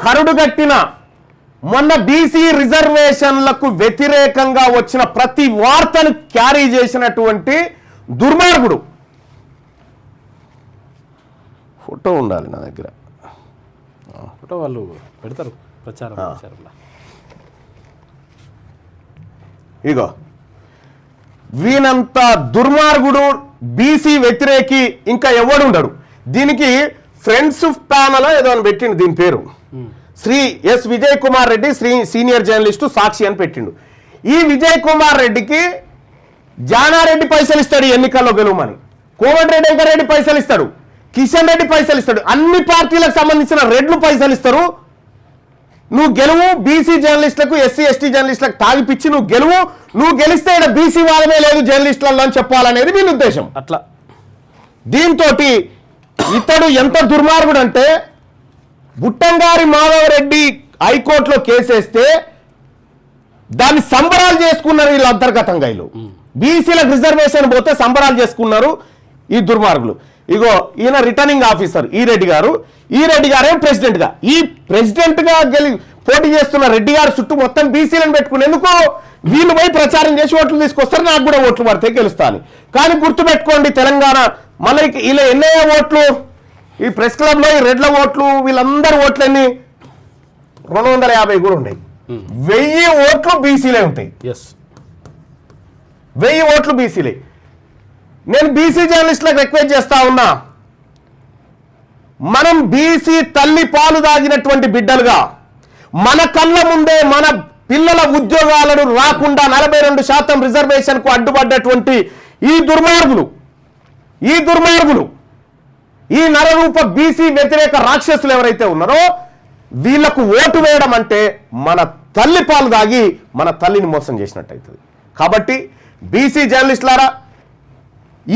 కరుడుగట్టిన మొన్న బీసీ రిజర్వేషన్లకు వ్యతిరేకంగా వచ్చిన ప్రతి వార్తను క్యారీ చేసినటువంటి దుర్మార్గుడు. ఫోటో ఉండాలి నా దగ్గర, ఫోటో వాళ్ళు పెడతారు ప్రచారంలో. ఇగో వీనంత దుర్మార్గుడు బీసీ వ్యతిరేకి ఇంకా ఎవడు ఉండడు. దీనికి ఫ్రెండ్స్ ప్యానల్ ఏదో అని పెట్టిండు, దీని పేరు Shri S Vijay Kumar Reddy, senior journalist, Sakshi అని పెట్టిండు. ఈ విజయ్ కుమార్ రెడ్డికి జానారెడ్డి పైసలు ఇస్తాడు ఎన్నికల్లో గెలువమని, కోమటిరెడ్డి వెంకరెడ్డి పైసలు ఇస్తాడు, కిషన్ రెడ్డి పైసలు ఇస్తాడు, అన్ని పార్టీలకు సంబంధించిన రెడ్లు పైసలు ఇస్తారు. నువ్వు గెలువు, బీసీ జర్నలిస్టులకు ఎస్సీ ఎస్టీ జర్నలిస్టులకు తాగిపిచ్చి నువ్వు గెలువు, నువ్వు గెలిస్తే ఇక్కడ బీసీ వాళ్ళమే లేదు జర్నలిస్టులలో అని చెప్పాలనేది వీళ్ళ ఉద్దేశం. అట్లా దీంతో ఇతడు ఎంత దుర్మార్గుడు అంటే, బుట్టంగారి మాధవరెడ్డి హైకోర్టులో కేసేస్తే దాన్ని సంబరాలు చేసుకున్నారు వీళ్ళు అంతర్గతంగా. వీళ్ళు బీసీలకు రిజర్వేషన్ పోతే సంబరాలు చేసుకున్నారు ఈ దుర్మార్గులు. ఇగో ఈయన రిటర్నింగ్ ఆఫీసర్ ఈ రెడ్డి గారు, ఈ రెడ్డి గారేం ప్రెసిడెంట్ గా, ఈ ప్రెసిడెంట్ గా పోటీ చేస్తున్న రెడ్డి గారు చుట్టూ మొత్తం బీసీలను పెట్టుకుని ఎందుకు వీళ్ళు పోయి ప్రచారం చేసి ఓట్లు తీసుకొస్తారు, నాకు కూడా ఓట్లు పడితే గెలుస్తాను. కానీ గుర్తుపెట్టుకోండి, తెలంగాణ మళ్ళీ ఇలా ఎన్నయ్యే ఓట్లు ఈ ప్రెస్ క్లబ్ లో ఈ రెడ్ల ఓట్లు వీళ్ళందరూ ఓట్లన్నీ 250 కూడా ఉన్నాయి. 1000 ఓట్లు బీసీలే ఉంటాయి. 1000 ఓట్లు బీసీలే. నేను బీసీ జర్నలిస్టులకు రిక్వెస్ట్ చేస్తా ఉన్నా, మనం బీసీ తల్లి పాలు దాగినటువంటి బిడ్డలుగా మన కళ్ళ ముందే మన పిల్లల ఉద్యోగాలను రాకుండా 42% రిజర్వేషన్ కు అడ్డుపడ్డటువంటి ఈ దుర్మార్గులు ఈ నరరూప బీసీ వ్యతిరేక రాక్షసులు ఎవరైతే ఉన్నారో వీళ్లకు ఓటు వేయడం అంటే మన తల్లి పాలు దాగి మన తల్లిని మోసం చేసినట్టు అవుతుంది. కాబట్టి బీసీ జర్నలిస్టులారా,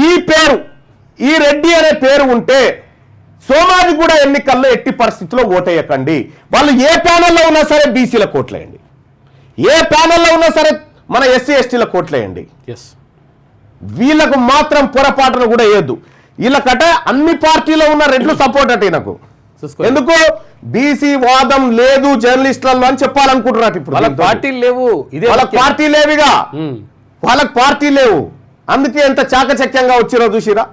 ఈ పేరు ఈ రెడ్డి అనే పేరు ఉంటే సోమాజి కూడా ఎన్నికల్లో ఎట్టి పరిస్థితుల్లో ఓటేయకండి. వాళ్ళు ఏ ప్యానెల్లో ఉన్నా సరే బీసీలకు ఓట్లేయండి, ఏ ప్యానెల్లో ఉన్నా సరే మన ఎస్సీ ఎస్టీలకు ఓట్లేయండి. వీళ్ళకు మాత్రం పొరపాటును కూడా వేయద్దు. వీళ్ళకట అన్ని పార్టీలో ఉన్న రెడ్లు సపోర్ట్ అట నాకు. ఎందుకు బీసీ వాదం లేదు జర్నలిస్టులలో అని చెప్పాలనుకుంటున్నారు. ఇప్పుడు వాళ్ళకి పార్టీలు లేవు, వాళ్ళకి పార్టీ లేవుగా, వాళ్ళకి పార్టీ లేవు. అందుకే ఎంత చాకచక్యంగా వచ్చిరో చూసిరా.